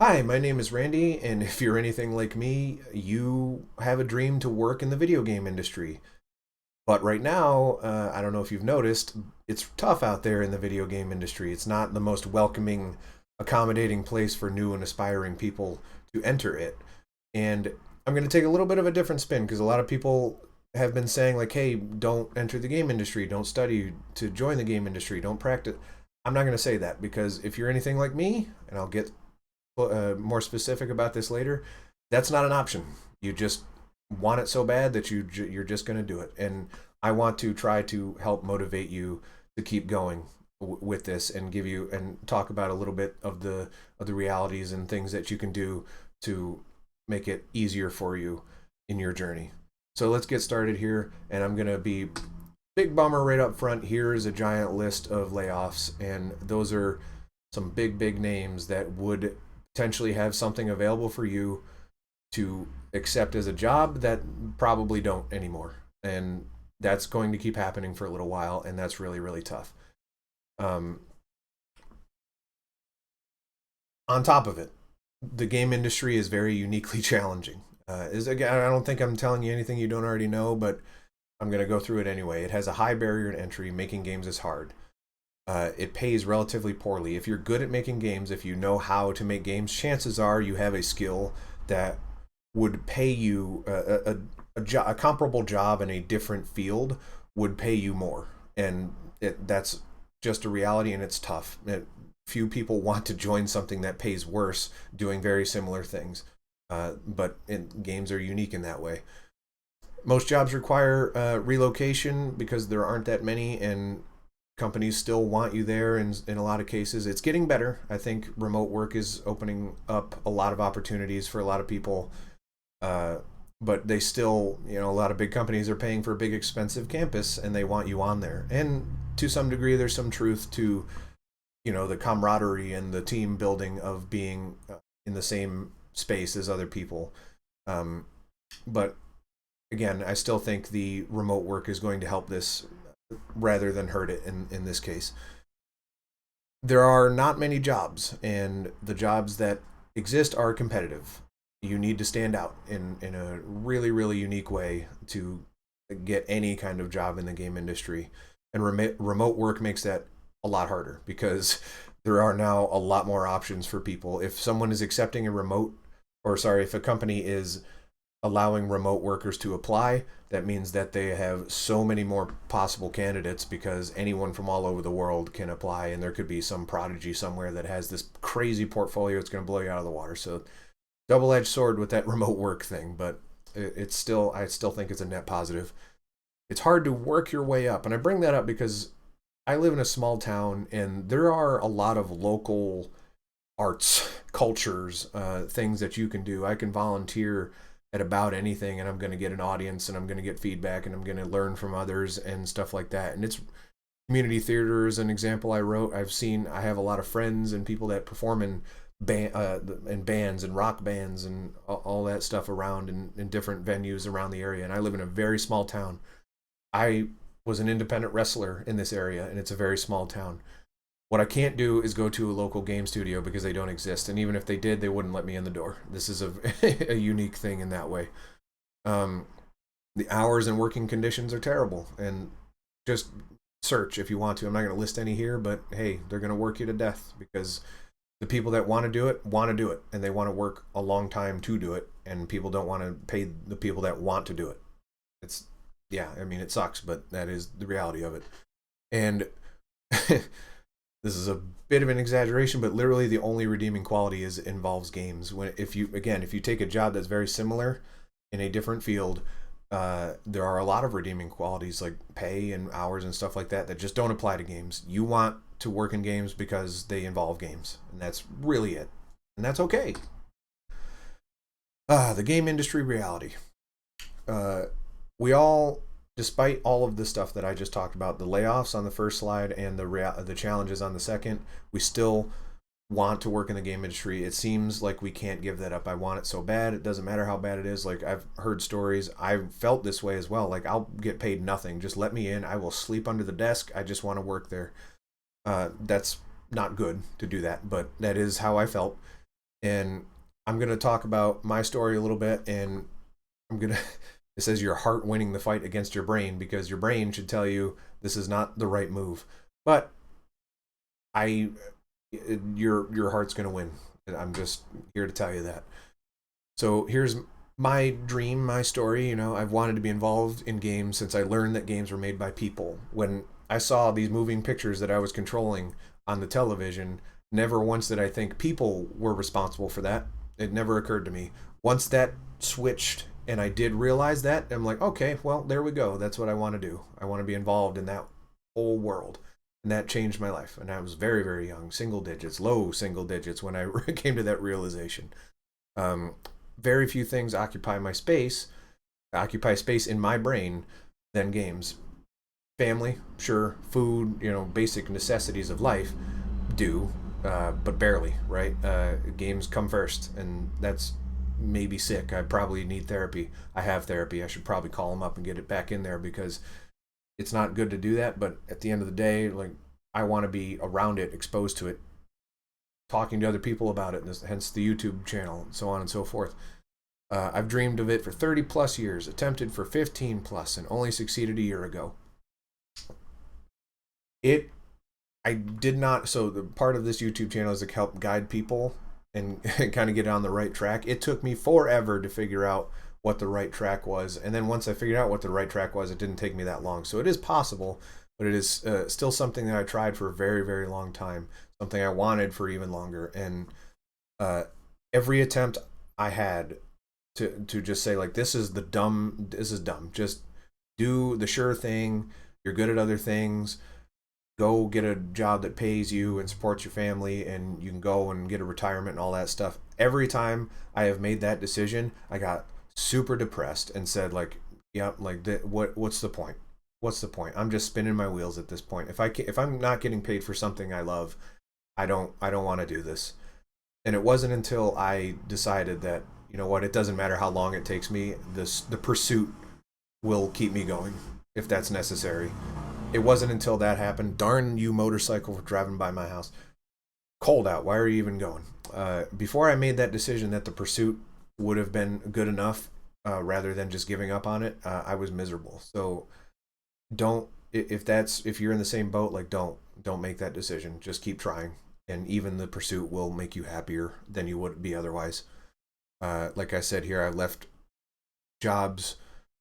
Hi, my name is Randy, and if you're anything like me, you have a dream to work in the video game industry. But right now, I don't know if you've noticed, it's tough out there in the video game industry. It's not the most welcoming, accommodating place for new and aspiring people to enter it. And I'm going to take a little bit of a different spin because a lot of people have been saying, like, hey, don't enter the game industry, don't study to join the game industry, don't practice. I'm not going to say that because if you're anything like me, and I'll get more specific about this later, that's not an option. You just want it so bad that you're just going to do it. And I want to try to help motivate you to keep going with this and give you and talk about a little bit of the realities and things that you can do to make it easier for you in your journey. So let's get started here, and I'm going to be big bummer right up front. Here is a giant list of layoffs, and those are some big names that would potentially have something available for you to accept as a job that probably don't anymore. And that's going to keep happening for a little while, and that's really tough. Um, on top of it, the game industry is very uniquely challenging. Is again, I don't think I'm telling you anything you don't already know, but I'm going to go through it anyway. It has a high barrier to entry. Making games is hard. It pays relatively poorly. If you're good at making games, if you know how to make games, chances are you have a skill that would pay you a comparable job in a different field would pay you more, and that's just a reality, and it's tough. Few people want to join something that pays worse doing very similar things, but games are unique in that way. Most jobs require relocation because there aren't that many, and companies still want you there in a lot of cases. It's getting better. I think remote work is opening up a lot of opportunities for a lot of people. Uh, but they still, a lot of big companies are paying for a big expensive campus and they want you on there. And to some degree, there's some truth to, the camaraderie and the team building of being in the same space as other people. But again, I still think the remote work is going to help this rather than hurt it in this case. There are not many jobs, and the jobs that exist are competitive. You need to stand out in a really unique way to get any kind of job in the game industry. And remote work makes that a lot harder because there are now a lot more options for people. If someone is accepting a remote, or sorry, if a company is allowing remote workers to apply, that means that they have so many more possible candidates because anyone from all over the world can apply, and there could be some prodigy somewhere that has this crazy portfolio that's going to blow you out of the water. So double-edged sword with that remote work thing, but I still think it's a net positive. It's hard to work your way up, and I bring that up because I live in a small town, and there are a lot of local arts, cultures, things that you can do. I can volunteer at about anything, and I'm going to get an audience, and I'm going to get feedback, and I'm going to learn from others and stuff like that. And it's community theater is an example I have a lot of friends and people that perform in bands and rock bands and all that stuff around in different venues around the area. And I live in a very small town. I was an independent wrestler in this area, and it's a very small town. What I can't do is go to a local game studio because they don't exist, and even if they did, they wouldn't let me in the door. This is a unique thing in that way. Um, the hours and working conditions are terrible, and just search if you want to. I'm not going to list any here, but hey, they're going to work you to death because the people that want to do it, and they want to work a long time to do it, and people don't want to pay the people that want to do it. It's yeah, I mean it sucks, but that is the reality of it. And this is a bit of an exaggeration, but literally the only redeeming quality is involves games. When if you take a job that's very similar in a different field, there are a lot of redeeming qualities like pay and hours and stuff like that that just don't apply to games. You want to work in games because they involve games, and that's really it, and that's okay. The game industry reality. Uh, we all, despite all of the stuff that I just talked about, the layoffs on the first slide and the challenges on the second, we still want to work in the game industry. It seems like we can't give that up. I want it so bad. It doesn't matter how bad it is. Like I've heard stories. I've felt this way as well. Like I'll get paid nothing. Just let me in. I will sleep under the desk. I just want to work there. That's not good to do that, but that is how I felt. And I'm going to talk about my story a little bit, and I'm going to it says your heart winning the fight against your brain, because your brain should tell you this is not the right move. But I your heart's going to win. I'm just here to tell you that. So here's my dream, my story. I've wanted to be involved in games since I learned that games were made by people. When I saw these moving pictures that I was controlling on the television, never once did I think people were responsible for that. It never occurred to me. Once that switched and I did realize that, I'm like, okay, well, there we go. That's what I want to do. I want to be involved in that whole world. And that changed my life. And I was very, very young, single digits, low single digits when I came to that realization. Um, Very few things occupy space in my brain than games. Family, sure. Food, basic necessities of life do, but barely, right? Games come first, and that's maybe sick. I probably need therapy. I have therapy. I should probably call them up and get it back in there, because it's not good to do that. But at the end of the day, like, I want to be around it, exposed to it, talking to other people about it, and hence the YouTube channel, and so on and so forth. I've dreamed of it for 30 plus years, attempted for 15 plus, and only succeeded a year ago. It, I did not, so the part of this YouTube channel is to help guide people and kind of get on the right track. It took me forever to figure out what the right track was. And then once I figured out what the right track was, it didn't take me that long. So it is possible, but it is still something that I tried for a very, very long time, something I wanted for even longer. And uh, every attempt I had to just say, like, this is dumb. Just do the sure thing. You're good at other things. Go get a job that pays you and supports your family, and you can go and get a retirement and all that stuff. Every time I have made that decision, I got super depressed and said, like, yeah, like, what's the point? What's the point? I'm just spinning my wheels at this point. If I'm not getting paid for something I love, I don't want to do this. And it wasn't until I decided that, you know what, it doesn't matter how long it takes me, the pursuit will keep me going if that's necessary. It wasn't until that happened. Darn you, motorcycle, for driving by my house. Cold out. Why are you even going? Before I made that decision that the pursuit would have been good enough, rather than just giving up on it, I was miserable. So don't, if you're in the same boat, like, don't make that decision. Just keep trying, and even the pursuit will make you happier than you would be otherwise. Like I said here, I left jobs,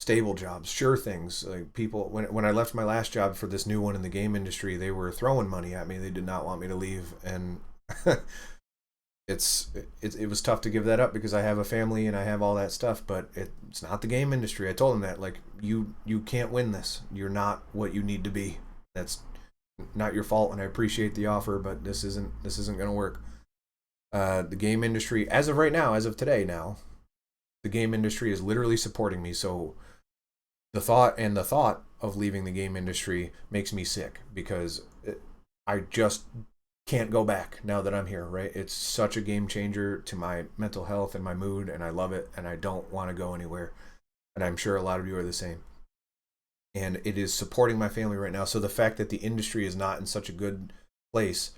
stable jobs, sure things. Like, people, when I left my last job for this new one in the game industry, they were throwing money at me. They did not want me to leave, and it was tough to give that up because I have a family and I have all that stuff. But it's not the game industry. I told them that, like, you can't win this. You're not what you need to be. That's not your fault, and I appreciate the offer, but this isn't going to work. The game industry, as of right now, as of today, now the game industry is literally supporting me. So the thought of leaving the game industry makes me sick, because I just can't go back now that I'm here, right? It's such a game changer to my mental health and my mood, and I love it, and I don't want to go anywhere. And I'm sure a lot of you are the same. And it is supporting my family right now. So the fact that the industry is not in such a good place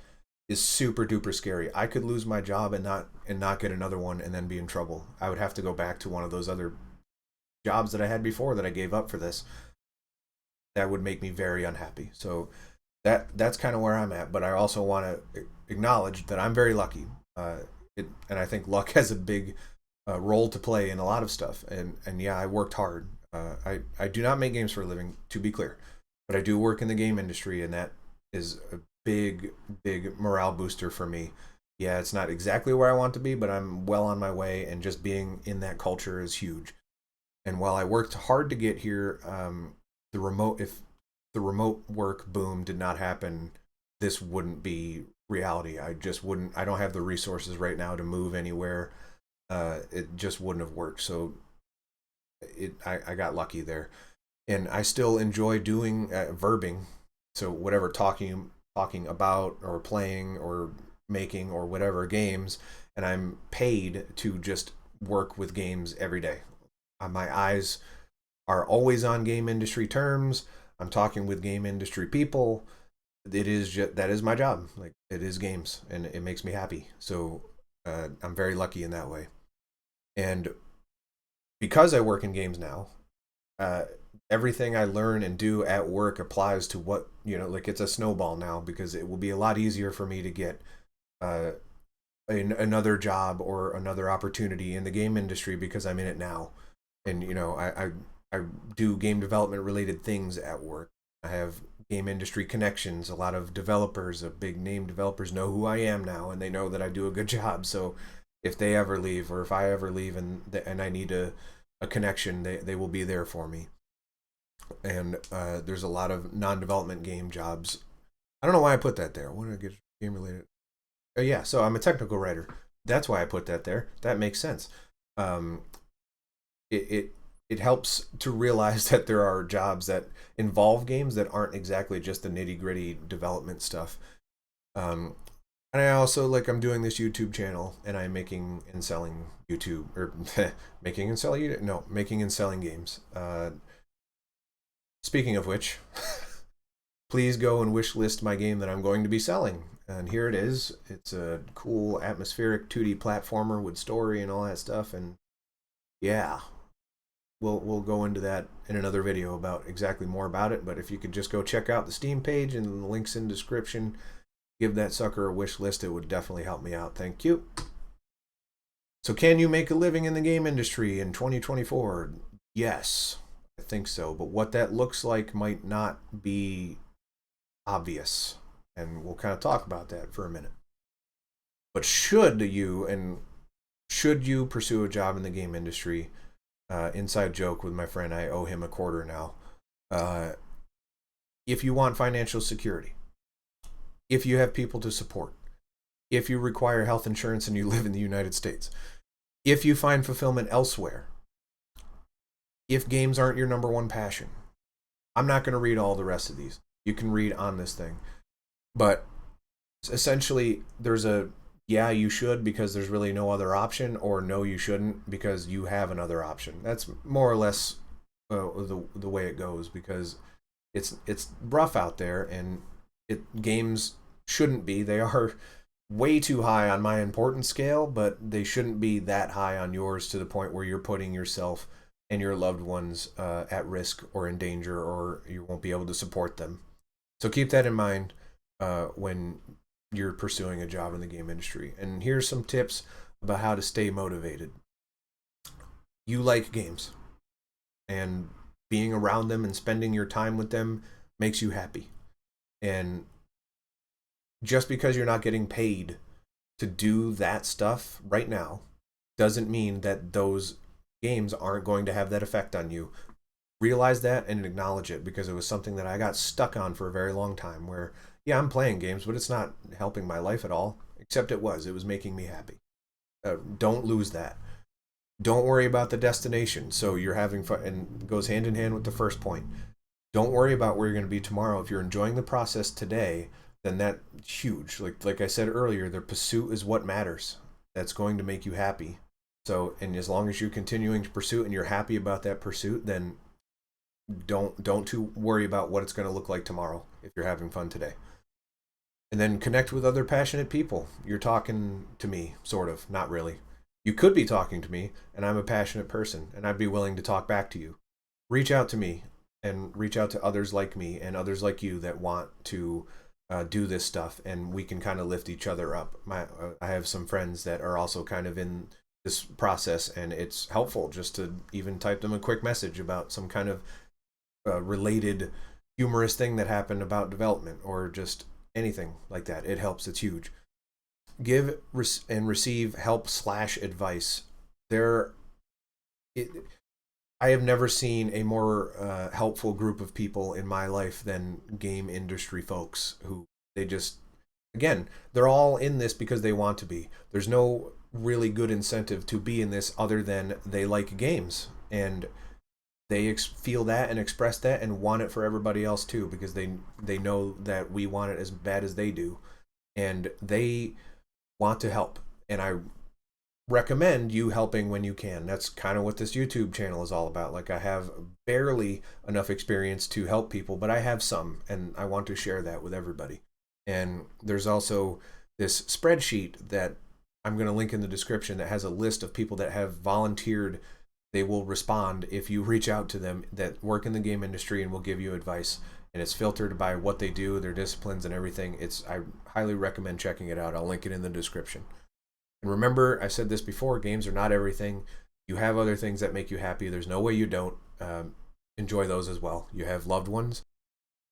is super duper scary. I could lose my job and not get another one and then be in trouble. I would have to go back to one of those other jobs that I had before that I gave up for this. That would make me very unhappy. So that's kind of where I'm at. But I also want to acknowledge that I'm very lucky. And I think luck has a big role to play in a lot of stuff. And yeah, I worked hard. I do not make games for a living, to be clear, but I do work in the game industry, and that is a big, big morale booster for me. Yeah, it's not exactly where I want to be, but I'm well on my way, and just being in that culture is huge. And while I worked hard to get here, if the remote work boom did not happen, this wouldn't be reality. I just wouldn't. I don't have the resources right now to move anywhere. It just wouldn't have worked. So I got lucky there, and I still enjoy doing verbing. So whatever, talking about or playing or making or whatever games, and I'm paid to just work with games every day. My eyes are always on game industry terms. I'm talking with game industry people. It is just, that is my job. Like, it is games, and it makes me happy. So I'm very lucky in that way. And because I work in games now, uh, everything I learn and do at work applies to what, like it's a snowball now, because it will be a lot easier for me to get uh, another job or another opportunity in the game industry because I'm in it now. And, I do game development related things at work. I have game industry connections. A lot of developers, big name developers, know who I am now, and they know that I do a good job. So if they ever leave, or if I ever leave and I need a connection, they will be there for me. And there's a lot of non-development game jobs. I don't know why I put that there. What did I get game related? Yeah, so I'm a technical writer. That's why I put that there. That makes sense. Um, it helps to realize that there are jobs that involve games that aren't exactly just the nitty gritty development stuff. Um, and I also, like, I'm doing this YouTube channel, and I'm making and selling YouTube, or making and selling, no, making and selling games. Speaking of which, please go and wish list my game that I'm going to be selling. And here it is. It's a cool atmospheric 2D platformer with story and all that stuff. And yeah, we'll go into that in another video about exactly more about it. But if you could just go check out the Steam page and the links in the description, give that sucker a wish list, it would definitely help me out. Thank you. So can you make a living in the game industry in 2024? Yes, I think so. But what that looks like might not be obvious. And we'll kind of talk about that for a minute. But should you pursue a job in the game industry? Inside joke with my friend, I owe him a quarter now. If you want financial security, if you have people to support, if you require health insurance and you live in the United States, if you find fulfillment elsewhere, if games aren't your number one passion. I'm not going to read all the rest of these. You can read on this thing. But essentially, there's a yeah, you should because there's really no other option, or no, you shouldn't because you have another option. That's more or less the way it goes, because it's rough out there, and games shouldn't be. They are way too high on my importance scale, but they shouldn't be that high on yours to the point where you're putting yourself and your loved ones at risk or in danger, or you won't be able to support them. So keep that in mind when you're pursuing a job in the game industry. And here's some tips about how to stay motivated. You like games, and being around them and spending your time with them makes you happy. And just because you're not getting paid to do that stuff right now doesn't mean that those games aren't going to have that effect on you. Realize that and acknowledge it, because it was something that I got stuck on for a very long time, where yeah, I'm playing games, but it's not helping my life at all, except it was making me happy. Don't lose that. Don't worry about the destination. So you're having fun, and it goes hand in hand with the first point. Don't worry about where you're going to be tomorrow. If you're enjoying the process today, then that's huge. Like I said earlier, the pursuit is what matters. That's going to make you happy. So, and as long as you're continuing to pursue and you're happy about that pursuit, then don't too worry about what it's going to look like tomorrow if you're having fun today. And then connect with other passionate people. You're talking to me, sort of, not really. You could be talking to me, and I'm a passionate person, and I'd be willing to talk back to you. Reach out to me, and reach out to others like me and others like you that want to do this stuff, and we can kind of lift each other up. I have some friends that are also kind of in this process, and it's helpful just to even type them a quick message about some kind of related humorous thing that happened about development, or just anything like that. It helps. It's huge. Give and receive help / advice. I have never seen a more helpful group of people in my life than game industry folks, who again, they're all in this because they want to be. There's no really good incentive to be in this other than they like games, and they feel that and express that and want it for everybody else too, because they know that we want it as bad as they do, and they want to help. And I recommend you helping when you can. That's kind of what this YouTube channel is all about. Like, I have barely enough experience to help people, but I have some, and I want to share that with everybody. And there's also this spreadsheet that I'm going to link in the description that has a list of people that have volunteered. They will respond if you reach out to them that work in the game industry and will give you advice. And it's filtered by what they do, their disciplines, and everything. I highly recommend checking it out. I'll link it in the description. And remember, I said this before: games are not everything. You have other things that make you happy. There's no way you don't. Enjoy those as well. You have loved ones.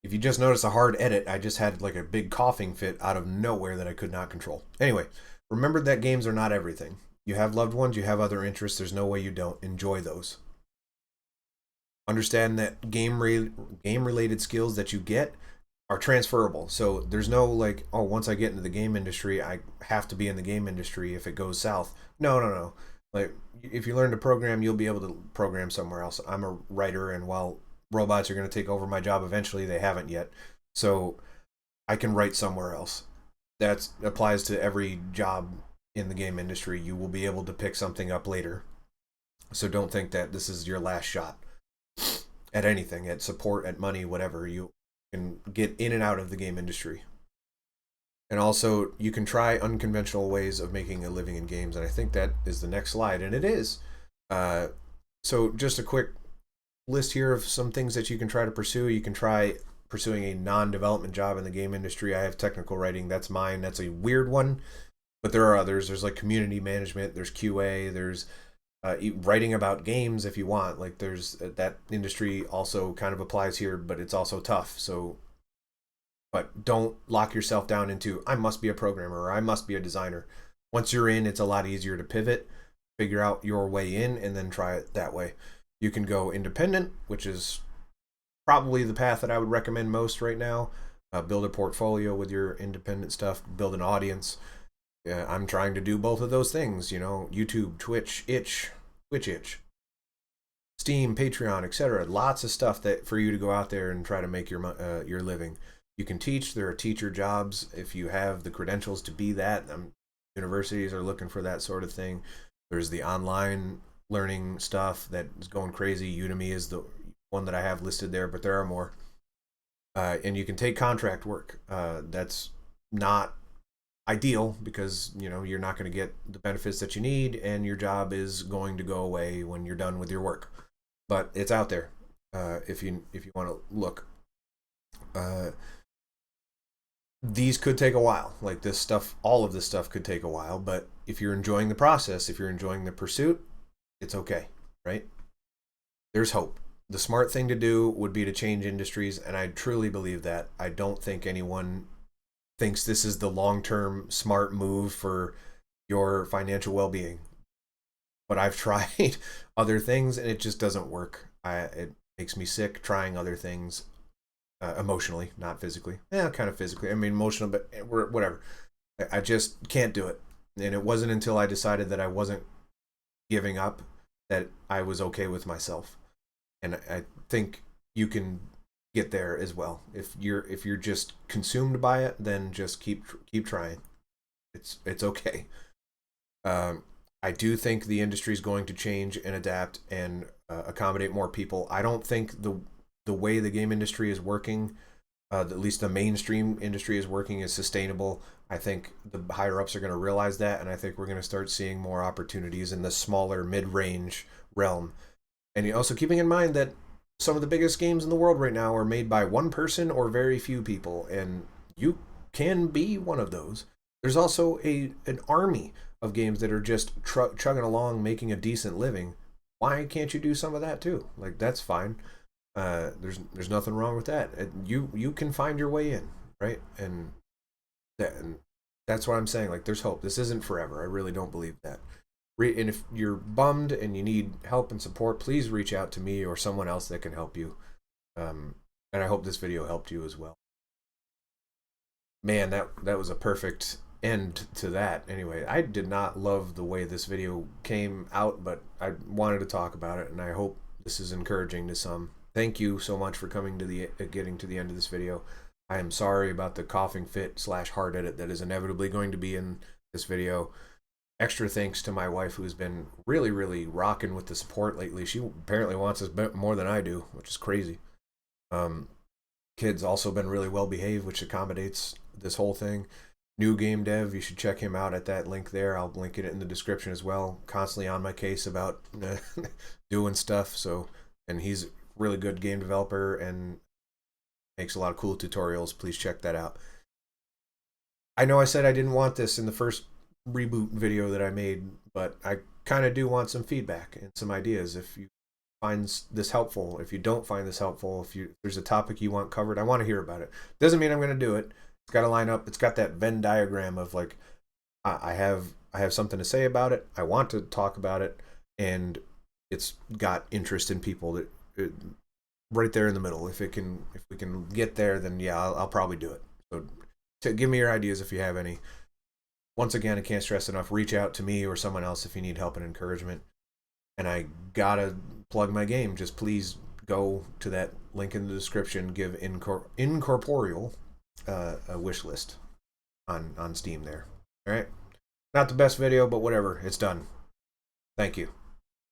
If you just notice a hard edit, I just had like a big coughing fit out of nowhere that I could not control. Anyway, remember that games are not everything. You have loved ones, you have other interests. There's no way you don't. Enjoy those. Understand that game-related skills that you get are transferable. So there's no like, oh, once I get into the game industry, I have to be in the game industry if it goes south. No. Like, if you learn to program, you'll be able to program somewhere else. I'm a writer, and while robots are going to take over my job eventually, they haven't yet. So I can write somewhere else. That applies to every job in the game industry. You will be able to pick something up later. So don't think that this is your last shot at anything, at support, at money, whatever. You can get in and out of the game industry. And also, you can try unconventional ways of making a living in games. And I think that is the next slide, and it is. So just a quick list here of some things that you can try to pursue. You can try pursuing a non-development job in the game industry. I have technical writing. That's mine. That's a weird one, but there are others. There's like community management. There's QA. There's writing about games if you want. Like, there's that industry also kind of applies here, but it's also tough. So, but don't lock yourself down into, I must be a programmer or I must be a designer. Once you're in, it's a lot easier to pivot, figure out your way in, and then try it that way. You can go independent, which is probably the path that I would recommend most right now. Build a portfolio with your independent stuff, build an audience. I'm trying to do both of those things, YouTube, Twitch, Twitch, Steam, Patreon, etc. Lots of stuff that for you to go out there and try to make your living. You can teach. There are teacher jobs if you have the credentials to be that. Universities are looking for that sort of thing. There's the online learning stuff that is going crazy. Udemy is the one that I have listed there, but there are more. And you can take contract work. That's not ideal because you're not going to get the benefits that you need, and your job is going to go away when you're done with your work. But it's out there if you want to look. These could take a while. Like this stuff, all of this stuff could take a while, but if you're enjoying the process, if you're enjoying the pursuit, it's okay, right? There's hope. The smart thing to do would be to change industries, and I truly believe that. I don't think anyone thinks this is the long-term smart move for your financial well-being. But I've tried other things, and it just doesn't work. It makes me sick trying other things. Emotionally, not physically. Kind of physically. I mean, emotional, but whatever. I just can't do it. And it wasn't until I decided that I wasn't giving up that I was okay with myself. And I think you can get there as well. If you're just consumed by it, then just keep trying. It's okay. I do think the industry is going to change and adapt and accommodate more people. I don't think the way the game industry is working, at least the mainstream industry is working, is sustainable. I think the higher ups are going to realize that, and I think we're going to start seeing more opportunities in the smaller mid-range realm. And also keeping in mind that some of the biggest games in the world right now are made by one person or very few people, and you can be one of those. There's also an army of games that are just chugging along, making a decent living. Why can't you do some of that too? Like, that's fine. There's nothing wrong with that. You can find your way in, right? And that's what I'm saying. Like, there's hope. This isn't forever. I really don't believe that. And if you're bummed and you need help and support, please reach out to me or someone else that can help you. And I hope this video helped you as well. Man, that was a perfect end to that. Anyway, I did not love the way this video came out, but I wanted to talk about it, and I hope this is encouraging to some. Thank you so much for coming to getting to the end of this video. I am sorry about the coughing fit / hard edit that is inevitably going to be in this video. Extra thanks to my wife, who's been really, really rocking with the support lately. She apparently wants us more than I do, which is crazy. Kids also been really well behaved, which accommodates this whole thing. new game dev. You should check him out at that link there. I'll link it in the description as well. Constantly on my case about doing stuff. So, and he's a really good game developer and makes a lot of cool tutorials. Please check that out. I know I said I didn't want this in the first reboot video that I made, but I kind of do want some feedback and some ideas. If you find this helpful, if you don't find this helpful, if there's a topic you want covered, I want to hear about it. Doesn't mean I'm going to do it. It's got to line up. It's got that Venn diagram of like, I have something to say about it. I want to talk about it, and it's got interest in people that right there in the middle. If we can get there, then yeah, I'll probably do it. So give me your ideas if you have any. Once again, I can't stress enough, reach out to me or someone else if you need help and encouragement. And I gotta plug my game. Just please go to that link in the description, give Incorporeal a wish list on Steam there. All right? Not the best video, but whatever. It's done. Thank you.